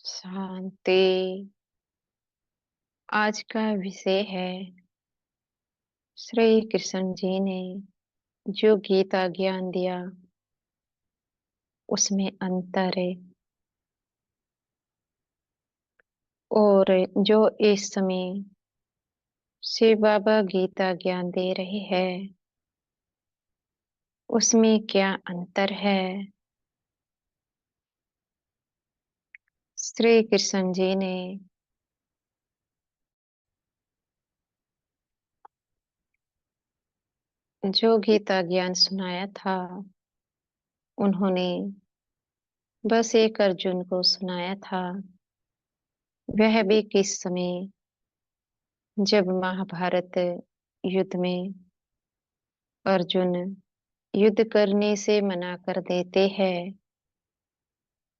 शांति। आज का विषय है श्री कृष्ण जी ने जो गीता ज्ञान दिया उसमें अंतर है। और जो इस समय शिव बाबा गीता ज्ञान दे रहे हैं उसमें क्या अंतर है। श्री कृष्ण जी ने जो गीता ज्ञान सुनाया था उन्होंने बस एक अर्जुन को सुनाया था। वह भी किस समय, जब महाभारत युद्ध में अर्जुन युद्ध करने से मना कर देते हैं।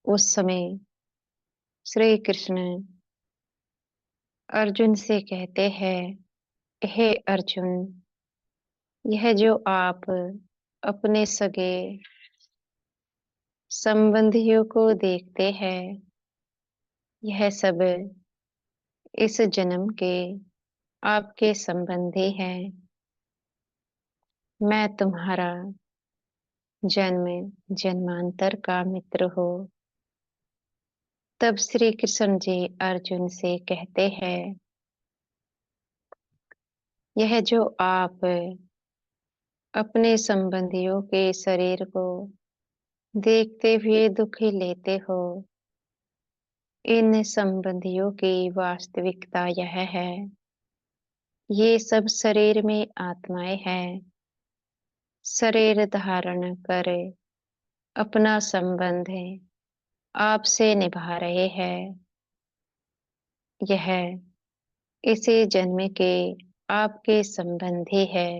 उस समय श्री कृष्ण अर्जुन से कहते हैं, हे अर्जुन, यह जो आप अपने सगे संबंधियों को देखते हैं यह सब इस जन्म के आपके संबंधी हैं। मैं तुम्हारा जन्म जन्मांतर का मित्र हो। तब श्री कृष्ण जी अर्जुन से कहते हैं, यह जो आप अपने संबंधियों के शरीर को देखते हुए दुखी लेते हो, इन संबंधियों की वास्तविकता यह है, ये सब शरीर में आत्माएं हैं। शरीर धारण कर अपना संबंध आपसे निभा रहे हैं। यह इसी जन्म के आपके संबंधी है।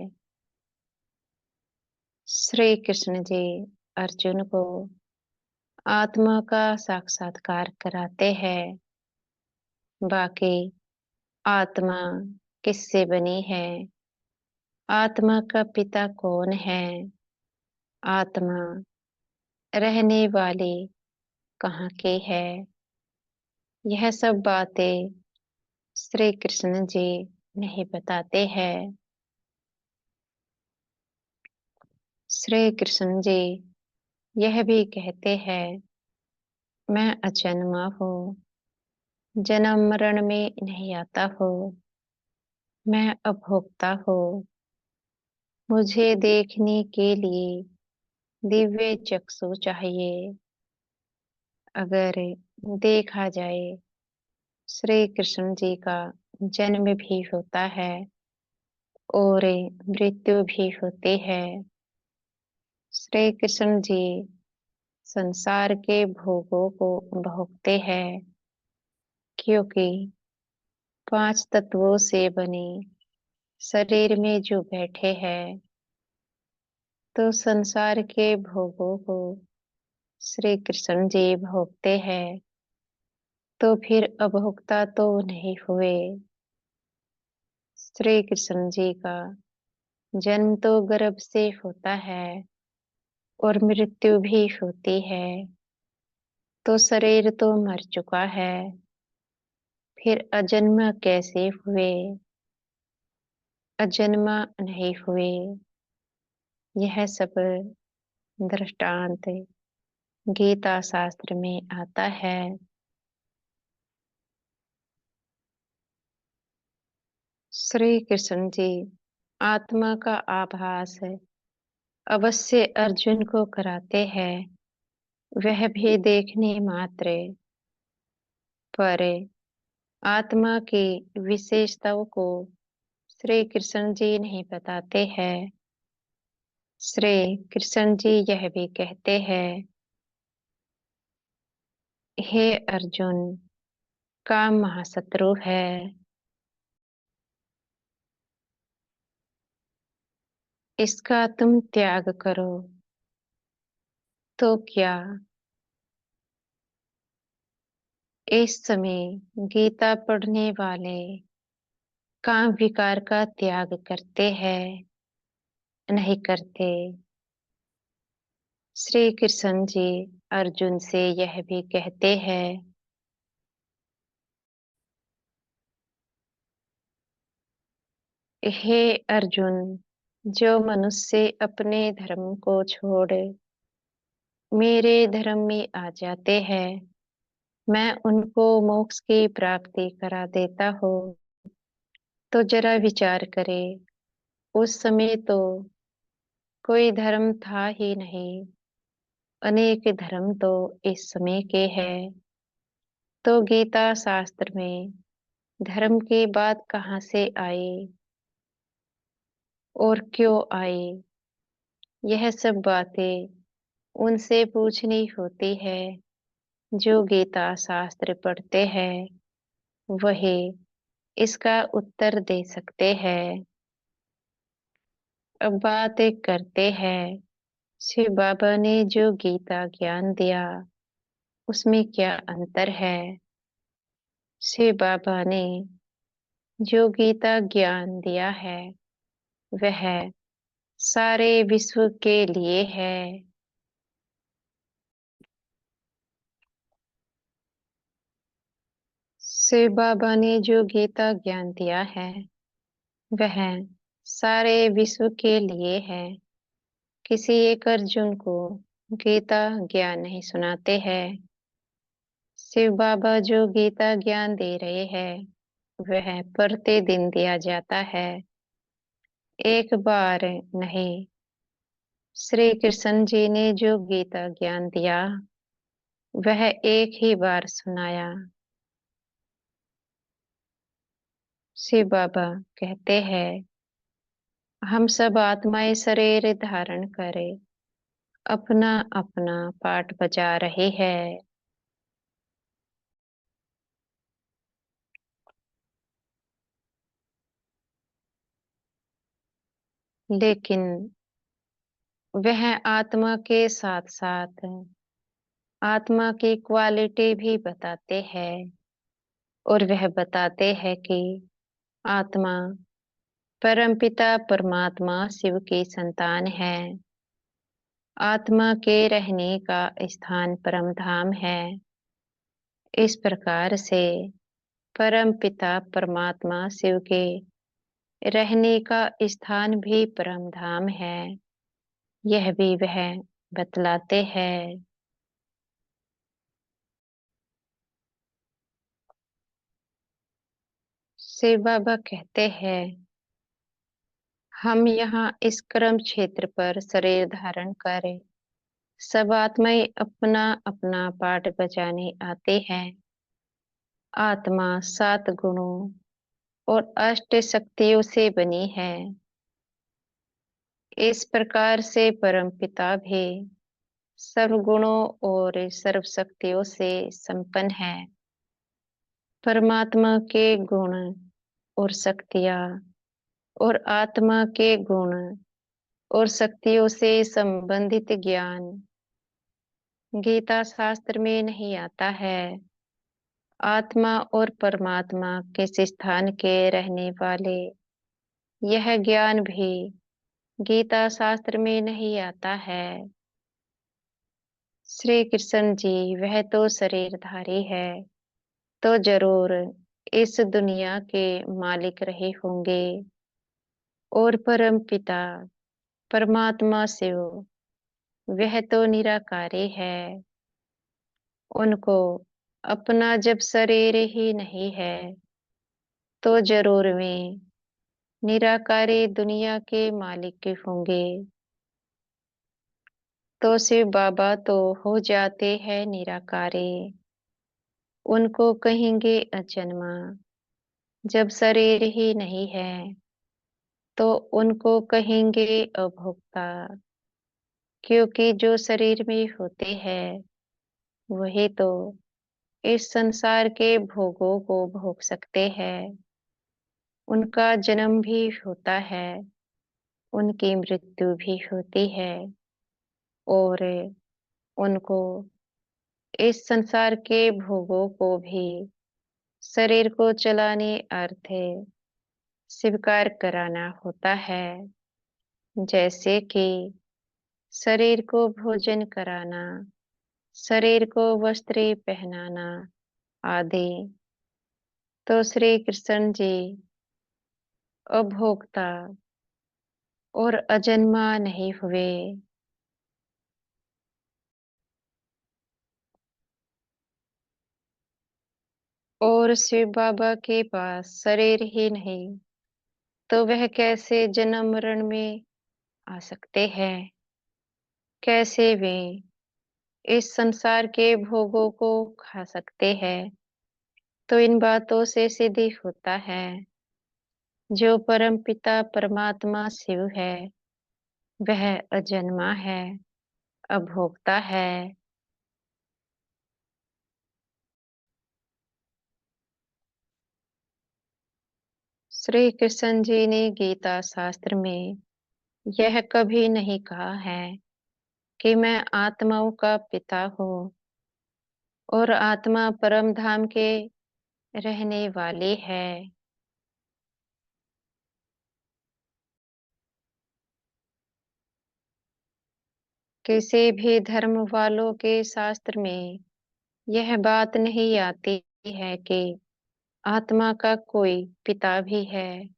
श्री कृष्ण जी अर्जुन को आत्मा का साक्षात्कार कराते हैं। बाकी आत्मा किससे बनी है, आत्मा का पिता कौन है, आत्मा रहने वाली कहाँ की है, यह सब बातें श्री कृष्ण जी नहीं बताते हैं। श्री कृष्ण जी यह भी कहते हैं, मैं अजन्मा हूँ, जन्म मरण में नहीं आता हूँ। मैं अभोक्ता हूँ। मुझे देखने के लिए दिव्य चक्षु चाहिए। अगर देखा जाए, श्री कृष्ण जी का जन्म भी होता है और मृत्यु भी होती है। श्री कृष्ण जी संसार के भोगों को भोगते हैं, क्योंकि पांच तत्वों से बने शरीर में जो बैठे हैं, तो संसार के भोगों को श्री कृष्ण जी भोगते हैं। तो फिर अभोक्ता तो नहीं हुए। श्री कृष्ण जी का जन्म तो गर्भ से होता है और मृत्यु भी होती है। तो शरीर तो मर चुका है, फिर अजन्मा कैसे हुए, अजन्मा नहीं हुए। यह सब दृष्टांत गीता शास्त्र में आता है। श्री कृष्ण जी आत्मा का आभास अवश्य अर्जुन को कराते हैं, वह भी देखने मात्र। पर आत्मा की विशेषताओं को श्री कृष्ण जी नहीं बताते हैं। श्री कृष्ण जी यह भी कहते हैं, हे अर्जुन, काम महाशत्रु है। इसका तुम त्याग करो। तो क्या इस समय गीता पढ़ने वाले काम विकार का त्याग करते हैं? नहीं करते। श्री कृष्ण जी अर्जुन से यह भी कहते हैं, हे अर्जुन, जो मनुष्य अपने धर्म को छोड़ मेरे धर्म में आ जाते हैं, मैं उनको मोक्ष की प्राप्ति करा देता हूँ। तो जरा विचार करे, उस समय तो कोई धर्म था ही नहीं, अनेक धर्म तो इस समय के हैं। तो गीता शास्त्र में धर्म की बात कहाँ से आई और क्यों आई? यह सब बातें उनसे पूछनी होती है जो गीता शास्त्र पढ़ते हैं, वही इसका उत्तर दे सकते हैं। अब बात एक करते हैं, शिव बाबा ने जो गीता ज्ञान दिया उसमें क्या अंतर है? शिव बाबा ने जो गीता ज्ञान दिया है वह सारे विश्व के लिए है। शिव बाबा ने जो गीता ज्ञान दिया है वह सारे विश्व के लिए है। किसी एक अर्जुन को गीता ज्ञान नहीं सुनाते हैं। शिव बाबा जो गीता ज्ञान दे रहे हैं वह प्रतिदिन दिया जाता है, एक बार नहीं। श्री कृष्ण जी ने जो गीता ज्ञान दिया वह एक ही बार सुनाया। शिव बाबा कहते हैं, हम सब आत्माएं शरीर धारण करे अपना अपना पाठ बजा रहे हैं। लेकिन वह आत्मा के साथ साथ आत्मा की क्वालिटी भी बताते हैं और वह बताते हैं कि आत्मा परमपिता परमात्मा शिव की संतान है। आत्मा के रहने का स्थान परम धाम है। इस प्रकार से परम पिता परमात्मा शिव के रहने का स्थान भी परम धाम है, यह भी वह बतलाते हैं। शिव बाबा कहते हैं, हम यहाँ इस कर्म क्षेत्र पर शरीर धारण करें, सब आत्माएं अपना अपना पाठ बजाने आते हैं। आत्मा 7 गुणों और अष्ट शक्तियों से बनी है। इस प्रकार से परम पिता भी सर्व गुणों और सर्व शक्तियों से संपन्न है। परमात्मा के गुण और शक्तियाँ और आत्मा के गुण और शक्तियों से संबंधित ज्ञान गीता शास्त्र में नहीं आता है। आत्मा और परमात्मा किस स्थान के रहने वाले, यह ज्ञान भी गीता शास्त्र में नहीं आता है। श्री कृष्ण जी वह तो शरीरधारी है, तो जरूर इस दुनिया के मालिक रहे होंगे और परम पिता परमात्मा शिव वह तो निराकारी है। उनको अपना जब शरीर ही नहीं है तो जरूर वे निराकारी दुनिया के मालिक होंगे। तो शिव बाबा तो हो जाते हैं निराकारी, उनको कहेंगे अजन्मा। जब शरीर ही नहीं है तो उनको कहेंगे अभोक्ता, क्योंकि जो शरीर में होते हैं वही तो इस संसार के भोगों को भोग सकते हैं। उनका जन्म भी होता है, उनकी मृत्यु भी होती है और उनको इस संसार के भोगों को भी शरीर को चलाने अर्थ स्वीकार कराना होता है। जैसे कि शरीर को भोजन कराना, शरीर को वस्त्र पहनाना आदि। तो श्री कृष्ण जी अभोक्ता और अजन्मा नहीं हुए। और शिव बाबा के पास शरीर ही नहीं, तो वह कैसे जन्म मरण में आ सकते हैं? कैसे वे इस संसार के भोगों को खा सकते हैं? तो इन बातों से सिद्ध होता है, जो परम पिता परमात्मा शिव है, वह अजन्मा है, अभोक्ता है। श्री कृष्ण जी ने गीता शास्त्र में यह कभी नहीं कहा है कि मैं आत्माओं का पिता हूँ और आत्मा परम धाम के रहने वाली है। किसी भी धर्म वालों के शास्त्र में यह बात नहीं आती है कि आत्मा का कोई पिता भी है।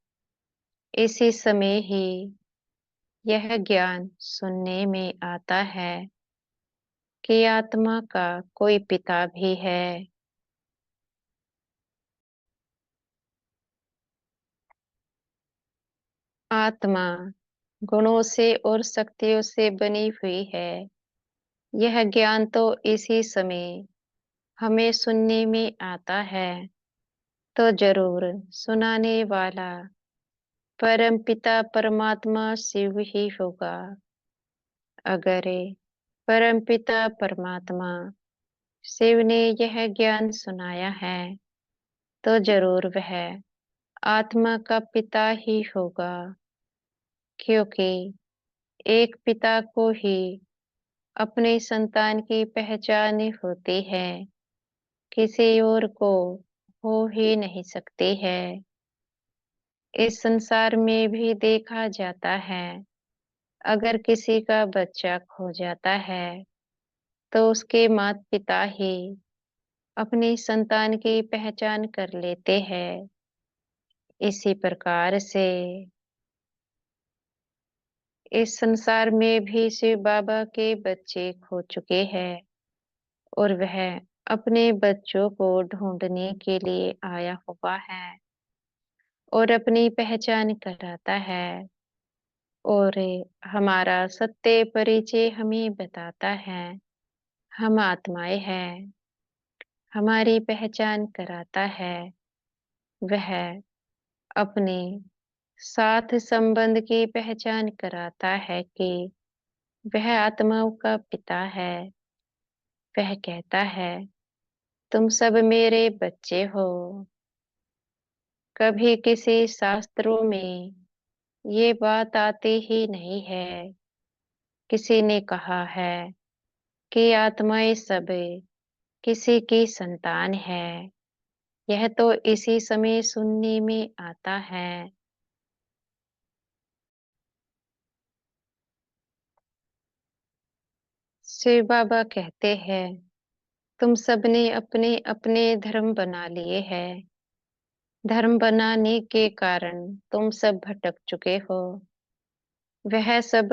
इसी समय ही यह ज्ञान सुनने में आता है कि आत्मा का कोई पिता भी है। आत्मा गुणों से और शक्तियों से बनी हुई है। यह ज्ञान तो इसी समय हमें सुनने में आता है, तो जरूर सुनाने वाला परम पिता परमात्मा शिव ही होगा। अगर परम पिता परमात्मा शिव ने यह ज्ञान सुनाया है, तो जरूर वह आत्मा का पिता ही होगा, क्योंकि एक पिता को ही अपनी संतान की पहचान होती है, किसी और को हो ही नहीं सकती है। इस संसार में भी देखा जाता है, अगर किसी का बच्चा खो जाता है, तो उसके माता पिता ही अपनी संतान की पहचान कर लेते हैं। इसी प्रकार से इस संसार में भी शिव बाबा के बच्चे खो चुके हैं और वह अपने बच्चों को ढूंढने के लिए आया हुआ है और अपनी पहचान कराता है। और हमारा सत्य परिचय हमें बताता है, हम आत्माएं हैं। हमारी पहचान कराता है, वह अपने साथ संबंध की पहचान कराता है कि वह आत्माओं का पिता है। वह कहता है, तुम सब मेरे बच्चे हो। कभी किसी शास्त्रों में ये बात आती ही नहीं है। किसी ने कहा है कि आत्माएं सब किसी की संतान है। यह तो इसी समय सुनने में आता है। शिव बाबा कहते हैं, तुम सबने अपने अपने धर्म बना लिए हैं। धर्म बनाने के कारण तुम सब भटक चुके हो। वह सब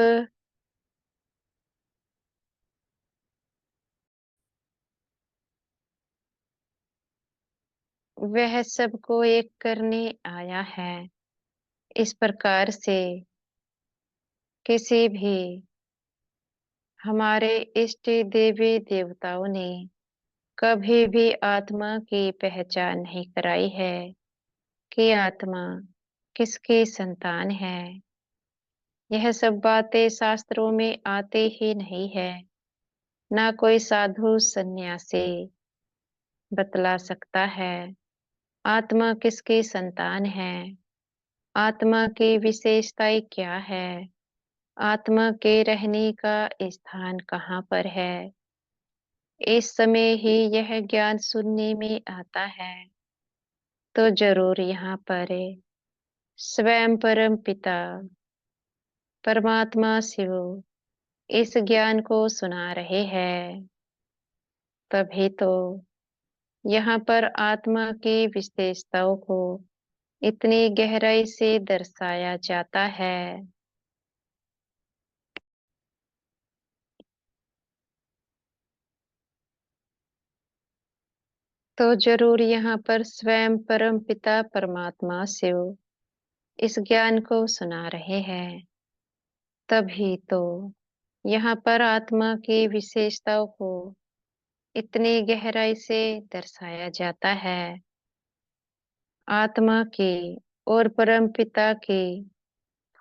वह सबको एक करने आया है। इस प्रकार से किसी भी हमारे इष्ट देवी देवताओं ने कभी भी आत्मा की पहचान नहीं कराई है कि आत्मा किसकी संतान है। यह सब बातें शास्त्रों में आते ही नहीं है। ना कोई साधु सन्यासी बतला सकता है आत्मा किसकी संतान है, आत्मा की विशेषताएं क्या है, आत्मा के रहने का स्थान कहाँ पर है। इस समय ही यह ज्ञान सुनने में आता है, तो जरूर यहाँ पर स्वयं परम पिता परमात्मा शिव इस ज्ञान को सुना रहे हैं। तभी तो यहाँ पर आत्मा की विशेषताओं को इतनी गहराई से दर्शाया जाता है, तो जरूर यहाँ पर स्वयं परम पिता परमात्मा शिव इस ज्ञान को सुना रहे हैं। तभी तो यहाँ पर आत्मा की विशेषताओं को इतनी गहराई से दर्शाया जाता है। आत्मा की और परम पिता की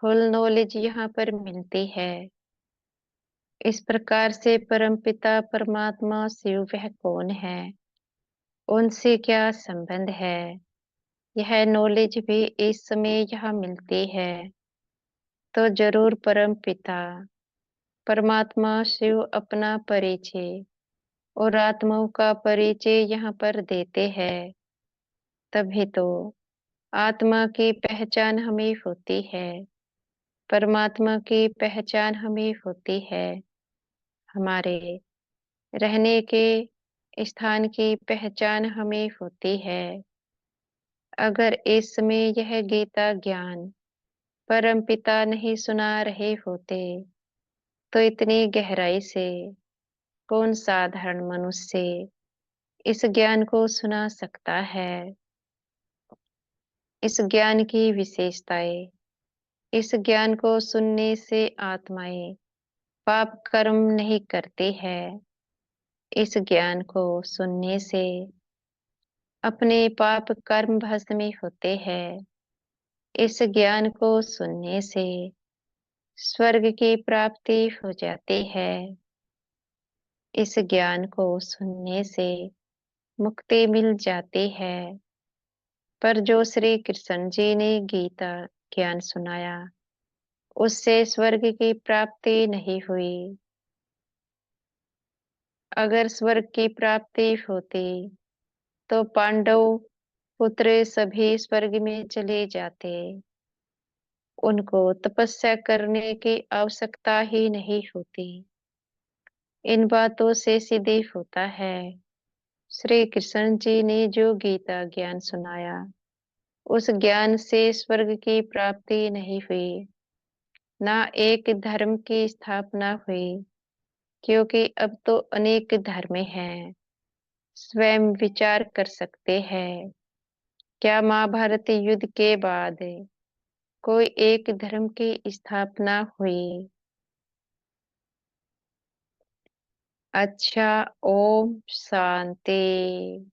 फुल नॉलेज यहाँ पर मिलती है। इस प्रकार से परम पिता परमात्मा शिव वह कौन है, उनसे क्या संबंध है, यह नॉलेज भी इस समय यहाँ मिलती है। तो जरूर परम पिता परमात्मा शिव अपना परिचय और आत्माओं का परिचय यहाँ पर देते हैं। तभी तो आत्मा की पहचान हमें होती है, परमात्मा की पहचान हमें होती है, हमारे रहने के स्थान की पहचान हमें होती है। अगर इस समय यह गीता ज्ञान परम पिता नहीं सुना रहे होते, तो इतनी गहराई से कौन साधारण मनुष्य इस ज्ञान को सुना सकता है। इस ज्ञान की विशेषताएं, इस ज्ञान को सुनने से आत्माएं पाप कर्म नहीं करती है। इस ज्ञान को सुनने से अपने पाप कर्म भस्मी होते हैं। इस ज्ञान को सुनने से स्वर्ग की प्राप्ति हो जाती है। इस ज्ञान को सुनने से मुक्ति मिल जाती है। पर जो श्री कृष्ण जी ने गीता ज्ञान सुनाया, उससे स्वर्ग की प्राप्ति नहीं हुई। अगर स्वर्ग की प्राप्ति होती, तो पांडव पुत्र सभी स्वर्ग में चले जाते। उनको तपस्या करने की आवश्यकता ही नहीं होती। इन बातों से सिद्ध होता है, श्री कृष्ण जी ने जो गीता ज्ञान सुनाया, उस ज्ञान से स्वर्ग की प्राप्ति नहीं हुई, ना एक धर्म की स्थापना हुई, क्योंकि अब तो अनेक धर्म हैं। स्वयं विचार कर सकते हैं, क्या महाभारत युद्ध के बाद कोई एक धर्म की स्थापना हुई? अच्छा, ओम शांति।